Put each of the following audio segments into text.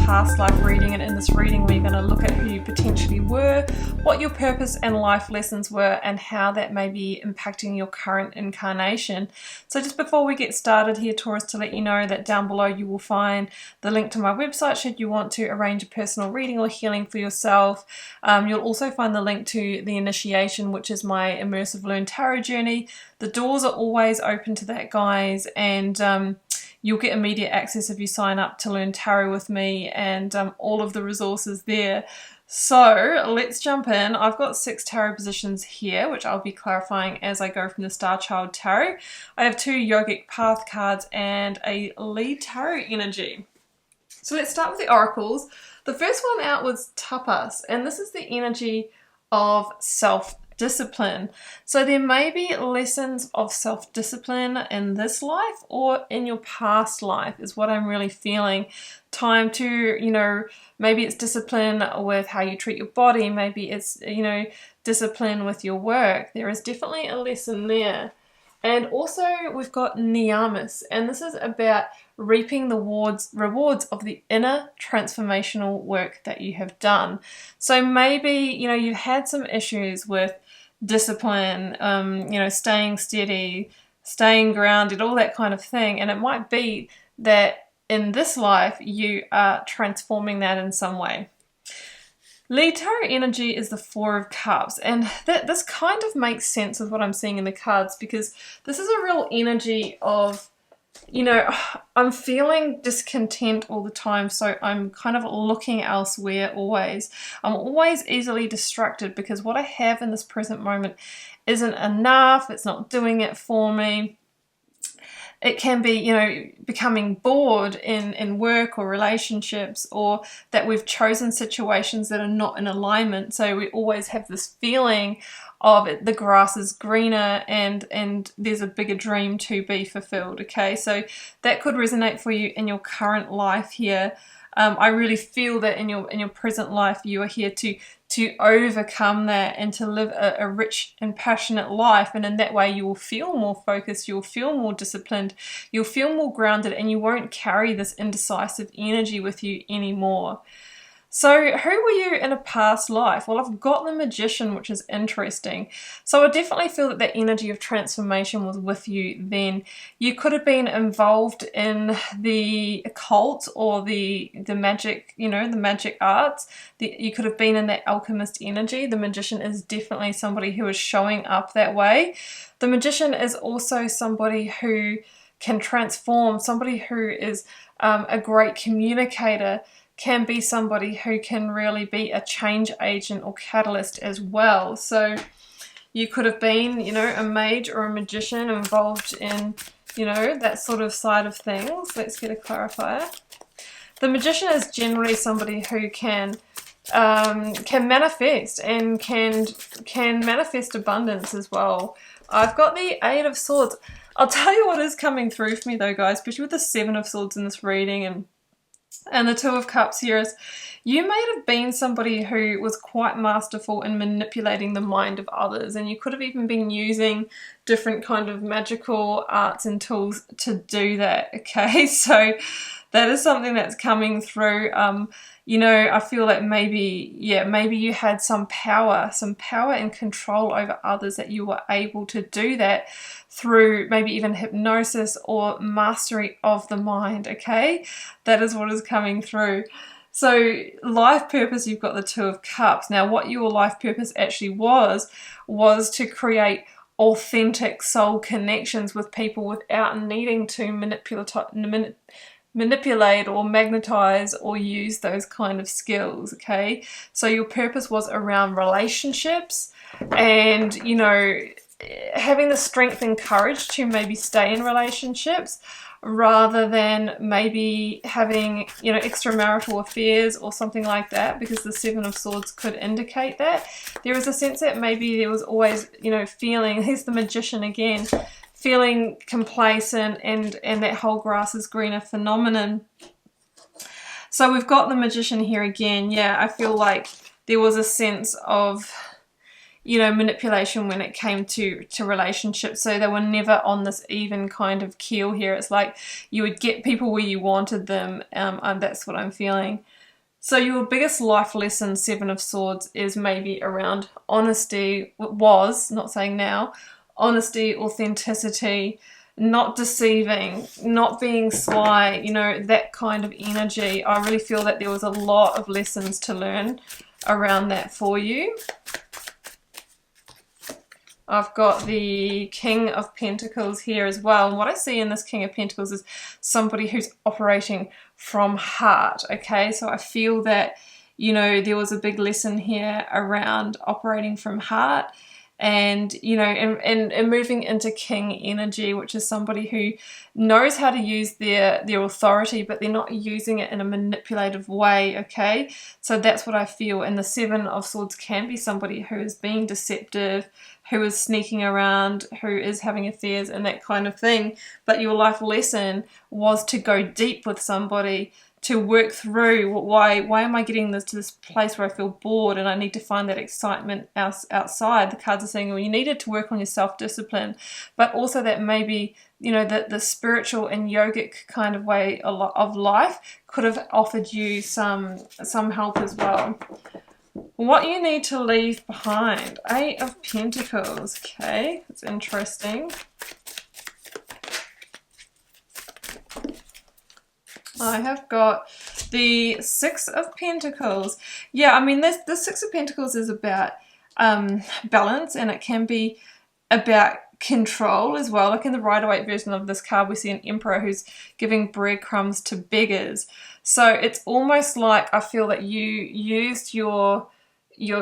past life reading, and in this reading we're going to look at who you potentially were, what your purpose and life lessons were, and how that may be impacting your current incarnation. So just before we get started here, Taurus, to let you know that down below you will find the link to my website should you want to arrange a personal reading or healing for yourself. You'll also find the link to the initiation, which is my immersive Learn Tarot journey. The doors are always open to that, guys, and you'll get immediate access if you sign up to Learn Tarot with me, and all of the resources there. So let's jump in. I've got 6 tarot positions here, which I'll be clarifying as I go from the Star Child Tarot. I have 2 Yogic Path cards and a lead tarot energy. So let's start with the oracles. The first one out was Tapas, and this is the energy of self-discipline. So there may be lessons of self-discipline in this life or in your past life is what I'm really feeling. Time to, maybe it's discipline with how you treat your body. Maybe it's, discipline with your work. There is definitely a lesson there. And also we've got Niyamas, and this is about reaping the rewards of the inner transformational work that you have done. So maybe, you've had some issues with discipline, staying steady, staying grounded, all that kind of thing. And it might be that in this life you are transforming that in some way. Lead tarot energy is the 4 of Cups, and this kind of makes sense with what I'm seeing in the cards, because this is a real energy of, I'm feeling discontent all the time, so I'm kind of looking elsewhere always. I'm always easily distracted because what I have in this present moment isn't enough. It's not doing it for me. It can be, becoming bored in work or relationships, or that we've chosen situations that are not in alignment. So we always have this feeling of the grass is greener and there's a bigger dream to be fulfilled. Okay, so that could resonate for you in your current life here. I really feel that in your present life you are here to overcome that and to live a rich and passionate life, and in that way you will feel more focused, you'll feel more disciplined, you'll feel more grounded, and you won't carry this indecisive energy with you anymore. So who were you in a past life? Well, I've got the Magician, which is interesting. So I definitely feel that energy of transformation was with you then. You could have been involved in the occult or the magic, the magic arts. You could have been in that alchemist energy. The Magician is definitely somebody who is showing up that way. The Magician is also somebody who can transform, somebody who is a great communicator, can be somebody who can really be a change agent or catalyst as well. So you could have been, a mage or a magician involved in, that sort of side of things. Let's get a clarifier. The Magician is generally somebody who can manifest and can manifest abundance as well. I've got the 8 of Swords. I'll tell you what is coming through for me though, guys, especially with the 7 of Swords in this reading and the 2 of Cups here, is you may have been somebody who was quite masterful in manipulating the mind of others, and you could have even been using different kind of magical arts and tools to do that. Okay, so that is something that's coming through. I feel like maybe you had some power and control over others, that you were able to do that through maybe even hypnosis or mastery of the mind. Okay, that is what is coming through. So life purpose, you've got the 2 of Cups. Now what your life purpose actually was to create authentic soul connections with people without needing to manipulate or magnetize or use those kind of skills. Okay, so your purpose was around relationships and having the strength and courage to maybe stay in relationships rather than maybe having extramarital affairs or something like that, because the 7 of Swords could indicate that. There is a sense that maybe there was always feeling, here's the Magician again, feeling complacent and that whole grass is greener phenomenon. So we've got the Magician here again. Yeah, I feel like there was a sense of, you know, manipulation when it came to relationships. So they were never on this even kind of keel here. It's like you would get people where you wanted them, and that's what I'm feeling. So your biggest life lesson, Seven of Swords, is maybe around honesty. Was, not saying now, honesty, authenticity, not deceiving, not being sly, you know, that kind of energy. I really feel that there was a lot of lessons to learn around that for you. I've got the King of Pentacles here as well. And what I see in this King of Pentacles is somebody who's operating from heart, okay? So I feel that, you know, there was a big lesson here around operating from heart and, you know, and moving into King energy, which is somebody who knows how to use their authority, but they're not using it in a manipulative way, okay? So that's what I feel. And the Seven of Swords can be somebody who is being deceptive, who is sneaking around, who is having affairs and that kind of thing. But your life lesson was to go deep with somebody, to work through why am I getting to this place where I feel bored and I need to find that excitement outside. The cards are saying, well, you needed to work on your self-discipline, but also that maybe, you know, the spiritual and yogic kind of way of life could have offered you some help as well. What you need to leave behind. Eight of Pentacles. Okay, that's interesting. I have got the Six of Pentacles. Yeah, I mean, the Six of Pentacles is about balance, and it can be about control as well. Like in the Rider-Waite version of this card, we see an Emperor who's giving breadcrumbs to beggars. So it's almost like I feel that you used your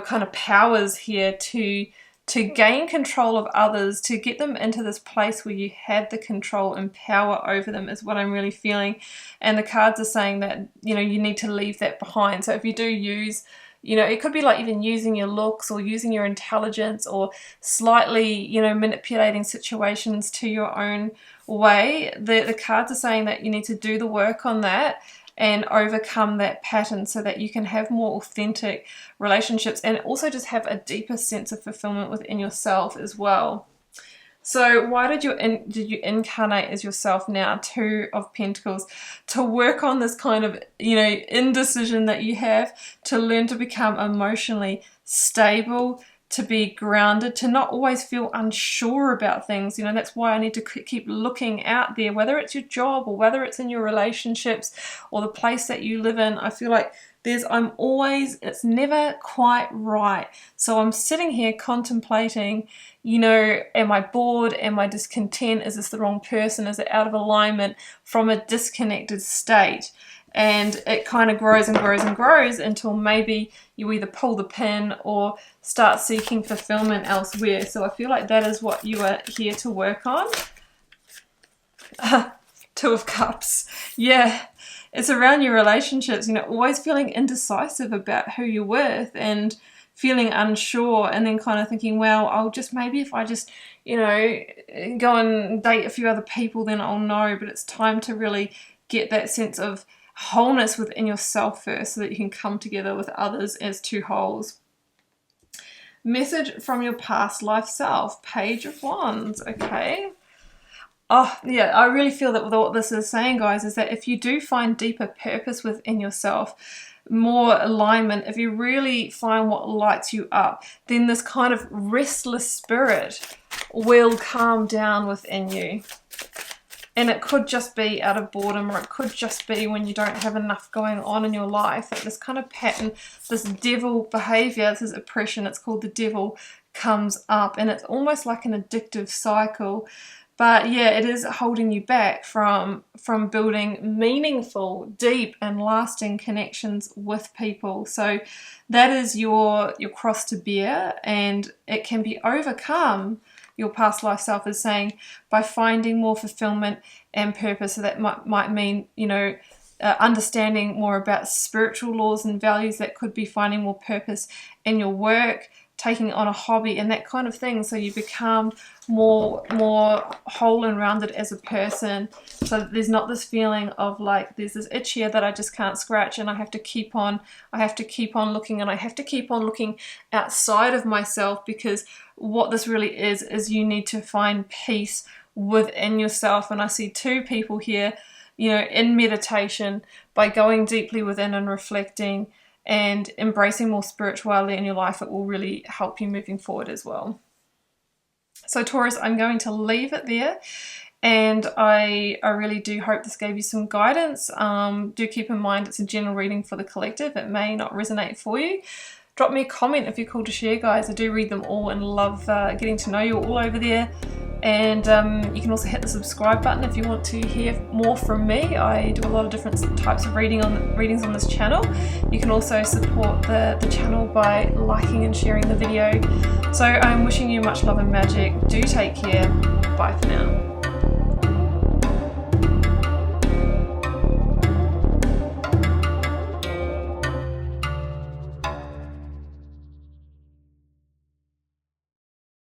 kind of powers here to gain control of others, to get them into this place where you had the control and power over them is what I'm really feeling. And the cards are saying that, you know, you need to leave that behind. So if you do use, you know, it could be like even using your looks or using your intelligence or slightly, you know, manipulating situations to your own way. The cards are saying that you need to do the work on that and overcome that pattern so that you can have more authentic relationships and also just have a deeper sense of fulfillment within yourself as well. So why did you incarnate as yourself now? Two of Pentacles. To work on this kind of, you know, indecision that you have, to learn to become emotionally stable, to be grounded, to not always feel unsure about things. You know, that's why I need to keep looking out there, whether it's your job or whether it's in your relationships or the place that you live in. I feel like it's never quite right. So I'm sitting here contemplating, you know, am I bored? Am I discontent? Is this the wrong person? Is it out of alignment from a disconnected state? And it kind of grows and grows and grows until maybe you either pull the pin or start seeking fulfillment elsewhere. So I feel like that is what you are here to work on. Two of Cups. Yeah, it's around your relationships, you know, always feeling indecisive about who you're with and feeling unsure, and then kind of thinking, well, maybe if I just, you know, go and date a few other people, then I'll know. But it's time to really get that sense of wholeness within yourself first so that you can come together with others as two wholes. Message from your past life self. Page of Wands. Okay. Oh, yeah, I really feel that what this is saying, guys, is that if you do find deeper purpose within yourself, more alignment, if you really find what lights you up, then this kind of restless spirit will calm down within you. And it could just be out of boredom, or it could just be when you don't have enough going on in your life. That this kind of pattern, this devil behavior, this is oppression, it's called the devil, comes up. And it's almost like an addictive cycle. But yeah, it is holding you back from building meaningful, deep and lasting connections with people. So that is your cross to bear, and it can be overcome, your past life self is saying, by finding more fulfillment and purpose. So that might mean, you know, understanding more about spiritual laws and values. That could be finding more purpose in your work, taking on a hobby and that kind of thing, so you become more whole and rounded as a person, so that there's not this feeling of like there's this itch here that I just can't scratch, and I have to keep on looking, and I have to keep on looking outside of myself, because what this really is you need to find peace within yourself. And I see two people here, you know, in meditation, by going deeply within and reflecting and embracing more spirituality in your life, it will really help you moving forward as well. So Taurus, I'm going to leave it there, and I really do hope this gave you some guidance. Do keep in mind it's a general reading for the collective. It may not resonate for you. Drop me a comment if you're called to share, guys. I do read them all and love getting to know you all over there. And you can also hit the subscribe button if you want to hear more from me. I do a lot of different types of readings on this channel. You can also support the channel by liking and sharing the video. So I'm wishing you much love and magic. Do take care. Bye for now.